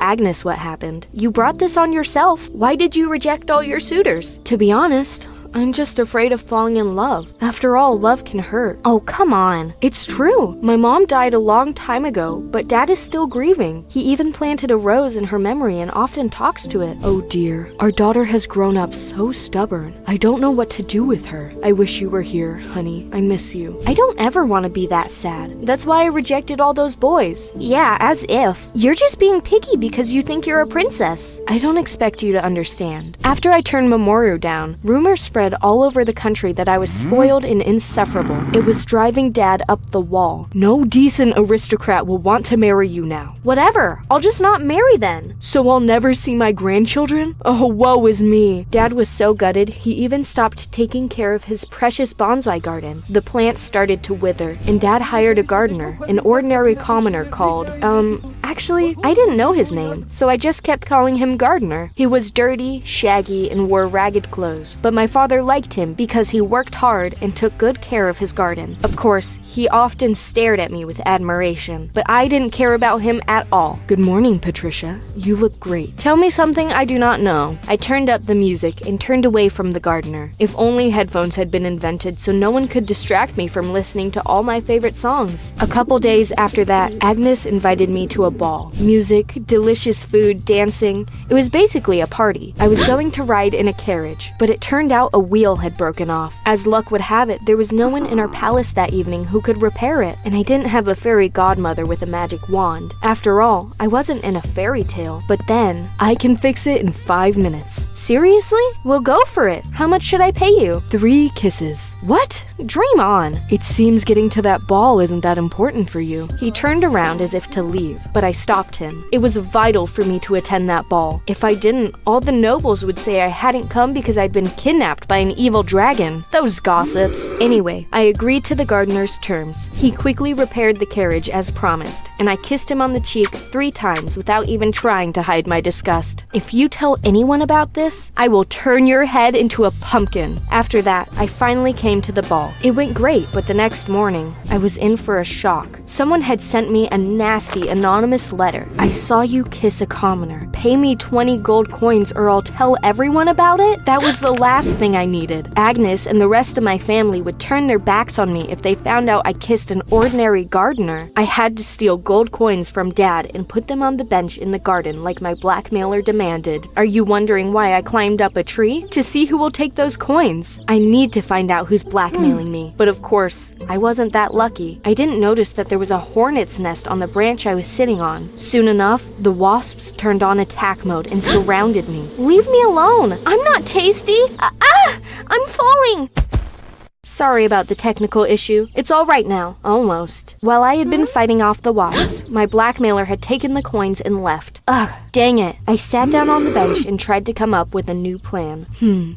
Agnes what happened. You brought this on yourself. Why did you reject all your suitors? To be honest, I'm just afraid of falling in love. After all, love can hurt. Oh, come on. It's true. My mom died a long time ago, but Dad is still grieving. He even planted a rose in her memory and often talks to it. Oh dear, our daughter has grown up so stubborn. I don't know what to do with her. I wish you were here, honey. I miss you. I don't ever want to be that sad. That's why I rejected all those boys. Yeah, as if. You're just being picky because you think you're a princess. I don't expect you to understand. After I turned Mamoru down, rumors spread all over the country that I was spoiled and insufferable. It was driving Dad up the wall. No decent aristocrat will want to marry you now. Whatever, I'll just not marry then. So I'll never see my grandchildren? Oh, woe is me. Dad was so gutted, he even stopped taking care of his precious bonsai garden. The plants started to wither, and Dad hired a gardener, an ordinary commoner called, actually, I didn't know his name, so I just kept calling him Gardener. He was dirty, shaggy, and wore ragged clothes, but my father liked him because he worked hard and took good care of his garden. Of course, he often stared at me with admiration, but I didn't care about him at all. Good morning, Patricia. You look great. Tell me something I do not know. I turned up the music and turned away from the gardener. If only headphones had been invented so no one could distract me from listening to all my favorite songs. A couple days after that, Agnes invited me to a ball. Music, delicious food, dancing. It was basically a party. I was going to ride in a carriage, but it turned out a wheel had broken off. As luck would have it, there was no one in our palace that evening who could repair it, and I didn't have a fairy godmother with a magic wand. After all, I wasn't in a fairy tale. But then, I can fix it in 5 minutes. Seriously? Well, go for it. How much should I pay you? 3 kisses. What? Dream on. It seems getting to that ball isn't that important for you. He turned around as if to leave, but I stopped him. It was vital for me to attend that ball. If I didn't, all the nobles would say I hadn't come because I'd been kidnapped by an evil dragon. Those gossips. Anyway, I agreed to the gardener's terms. He quickly repaired the carriage as promised, and I kissed him on the cheek 3 times without even trying to hide my disgust. If you tell anyone about this, I will turn your head into a pumpkin. After that, I finally came to the ball. It went great, but the next morning, I was in for a shock. Someone had sent me a nasty, anonymous letter. I saw you kiss a commoner. Pay me 20 gold coins or I'll tell everyone about it? That was the last thing I needed. Agnes and the rest of my family would turn their backs on me if they found out I kissed an ordinary gardener. I had to steal gold coins from Dad and put them on the bench in the garden like my blackmailer demanded. Are you wondering why I climbed up a tree? To see who will take those coins. I need to find out who's blackmailing me. But of course, I wasn't that lucky. I didn't notice that there was a hornet's nest on the branch I was sitting on. Soon enough, the wasps turned on attack mode and surrounded me. Leave me alone! I'm not tasty! I'm falling! Sorry about the technical issue. It's all right now. Almost. While I had been fighting off the wasps, my blackmailer had taken the coins and left. Ugh, dang it. I sat down on the bench and tried to come up with a new plan.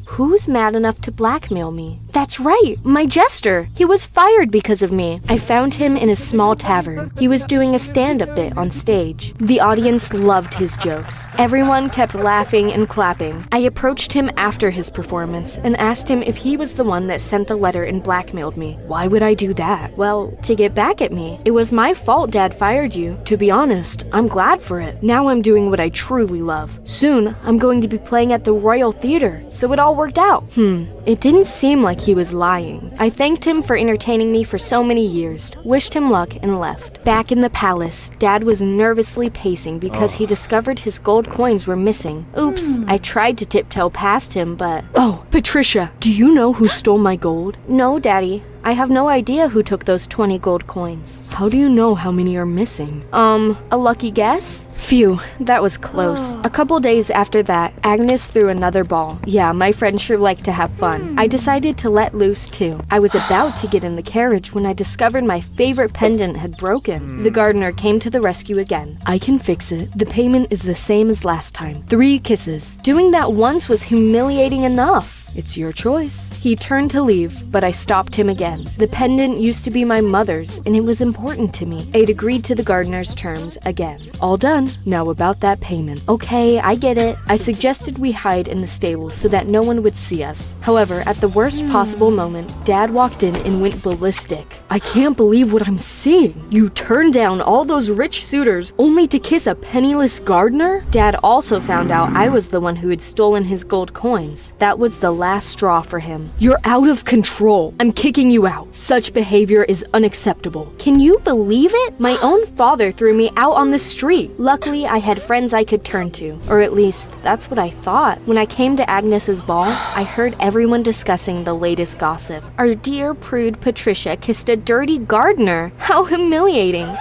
Who's mad enough to blackmail me? That's right, my jester. He was fired because of me. I found him in a small tavern. He was doing a stand-up bit on stage. The audience loved his jokes. Everyone kept laughing and clapping. I approached him after his performance and asked him if he was the one that sent the letter and blackmailed me. Why would I do that? Well, to get back at me. It was my fault Dad fired you. To be honest, I'm glad for it. Now I'm doing what I truly love. Soon, I'm going to be playing at the Royal Theater, so it all worked out. It didn't seem like he was lying. I thanked him for entertaining me for so many years, wished him luck, and left. Back in the palace, Dad was nervously pacing because he discovered his gold coins were missing. Oops, I tried to tiptoe past him, but... Oh, Patricia, do you know who stole my gold? No, Daddy. I have no idea who took those 20 gold coins. How do you know how many are missing? A lucky guess? Phew, that was close. A couple days after that, Agnes threw another ball. Yeah, my friend sure liked to have fun. I decided to let loose too. I was about to get in the carriage when I discovered my favorite pendant had broken. The gardener came to the rescue again. I can fix it. The payment is the same as last time. 3 kisses. Doing that once was humiliating enough. It's your choice. He turned to leave, but I stopped him again. The pendant used to be my mother's, and it was important to me. I'd agreed to the gardener's terms again. All done. Now about that payment. Okay, I get it. I suggested we hide in the stable so that no one would see us. However, at the worst possible moment, Dad walked in and went ballistic. I can't believe what I'm seeing. You turned down all those rich suitors only to kiss a penniless gardener? Dad also found out I was the one who had stolen his gold coins. That was the last straw for him. You're out of control. I'm kicking you out. Such behavior is unacceptable. Can you believe it? My own father threw me out on the street. Luckily, I had friends I could turn to. Or at least, that's what I thought. When I came to Agnes's ball, I heard everyone discussing the latest gossip. Our dear prude Patricia kissed a dirty gardener. How humiliating.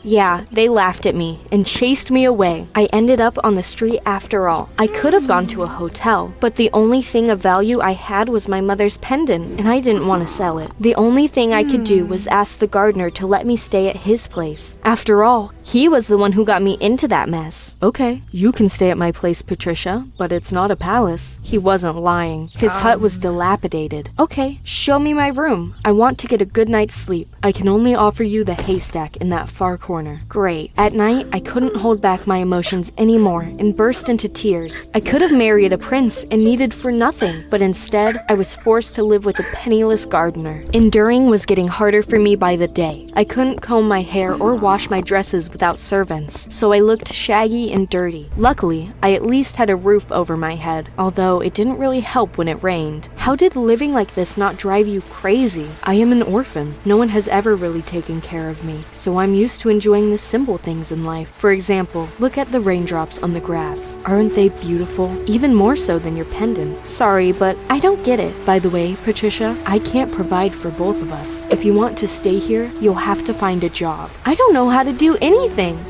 Yeah, they laughed at me and chased me away. I ended up on the street after all. I could have gone to a hotel, but the only thing of value I had was my mother's pendant, and I didn't want to sell it. The only thing I could do was ask the gardener to let me stay at his place. After all, he was the one who got me into that mess. Okay, you can stay at my place, Patricia, but it's not a palace. He wasn't lying. His hut was dilapidated. Okay, show me my room. I want to get a good night's sleep. I can only offer you the haystack in that far corner. Great. At night, I couldn't hold back my emotions anymore and burst into tears. I could have married a prince and needed for nothing, but instead, I was forced to live with a penniless gardener. Enduring was getting harder for me by the day. I couldn't comb my hair or wash my dresses without servants, so I looked shaggy and dirty. Luckily, I at least had a roof over my head, although it didn't really help when it rained. How did living like this not drive you crazy? I am an orphan. No one has ever really taken care of me, so I'm used to enjoying the simple things in life. For example, look at the raindrops on the grass. Aren't they beautiful? Even more so than your pendant. Sorry, but I don't get it. By the way, Patricia, I can't provide for both of us. If you want to stay here, you'll have to find a job. I don't know how to do anything.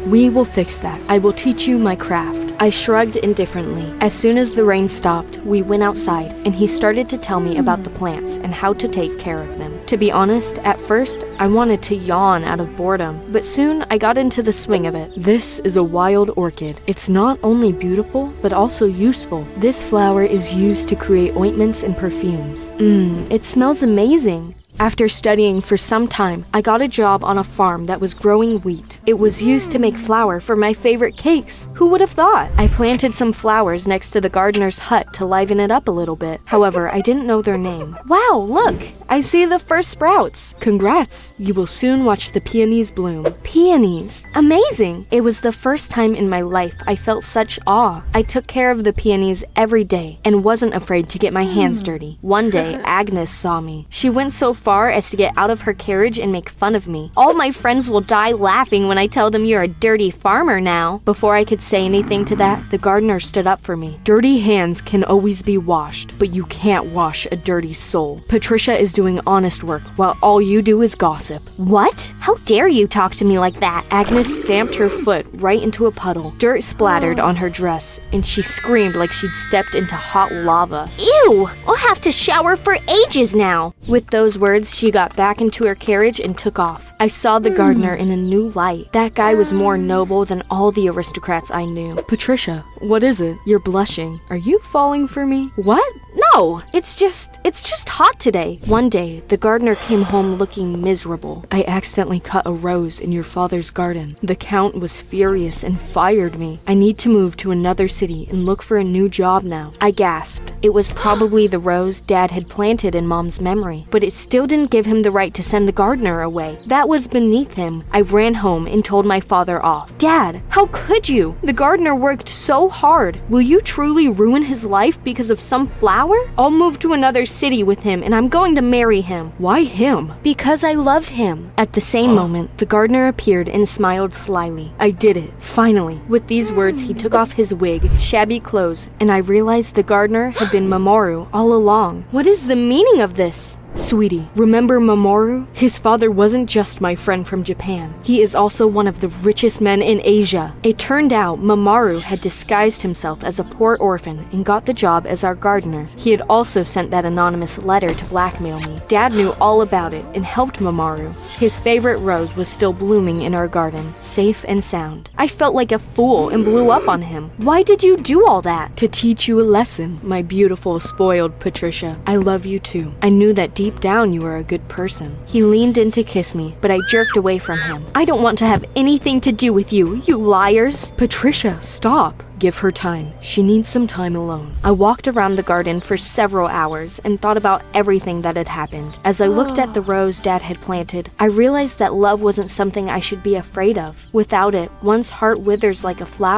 We will fix that. I will teach you my craft. I shrugged indifferently. As soon as the rain stopped, we went outside, and he started to tell me about the plants and how to take care of them. To be honest, at first, I wanted to yawn out of boredom, but soon I got into the swing of it. This is a wild orchid. It's not only beautiful, but also useful. This flower is used to create ointments and perfumes. It smells amazing. After studying for some time, I got a job on a farm that was growing wheat. It was used to make flour for my favorite cakes. Who would have thought? I planted some flowers next to the gardener's hut to liven it up a little bit. However, I didn't know their name. Wow, look! I see the first sprouts. Congrats! You will soon watch the peonies bloom. Peonies! Amazing! It was the first time in my life I felt such awe. I took care of the peonies every day and wasn't afraid to get my hands dirty. One day, Agnes saw me. She went so far as to get out of her carriage and make fun of me. All my friends will die laughing when I tell them you're a dirty farmer now. Before I could say anything to that, the gardener stood up for me. Dirty hands can always be washed, but you can't wash a dirty soul. Patricia is doing honest work while all you do is gossip. What? How dare you talk to me like that? Agnes stamped her foot right into a puddle. Dirt splattered on her dress, and she screamed like she'd stepped into hot lava. Ew! I'll have to shower for ages now! With those words, she got back into her carriage and took off. I saw the gardener in a new light. That guy was more noble than all the aristocrats I knew. Patricia, what is it? You're blushing. Are you falling for me? What? No, it's just hot today. One day, the gardener came home looking miserable. I accidentally cut a rose in your father's garden. The count was furious and fired me. I need to move to another city and look for a new job now. I gasped. It was probably the rose Dad had planted in Mom's memory, but it still didn't give him the right to send the gardener away. That was beneath him. I ran home and told my father off. Dad, how could you? The gardener worked so hard. Will you truly ruin his life because of some flower? I'll move to another city with him and I'm going to marry him. Why him? Because I love him. At the same moment, the gardener appeared and smiled slyly. I did it. Finally. With these words, he took off his wig, shabby clothes, and I realized the gardener had been Mamoru all along. What is the meaning of this? Sweetie, remember Mamoru? His father wasn't just my friend from Japan. He is also one of the richest men in Asia. It turned out Mamoru had disguised himself as a poor orphan and got the job as our gardener. He had also sent that anonymous letter to blackmail me. Dad knew all about it and helped Mamoru. His favorite rose was still blooming in our garden, safe and sound. I felt like a fool and blew up on him. Why did you do all that? To teach you a lesson, my beautiful, spoiled Patricia. I love you too. I knew that deep down you are a good person. He leaned in to kiss me, but I jerked away from him. I don't want to have anything to do with you, you liars! Patricia, stop. Give her time. She needs some time alone. I walked around the garden for several hours and thought about everything that had happened. As I looked at the rose Dad had planted, I realized that love wasn't something I should be afraid of. Without it, one's heart withers like a flower.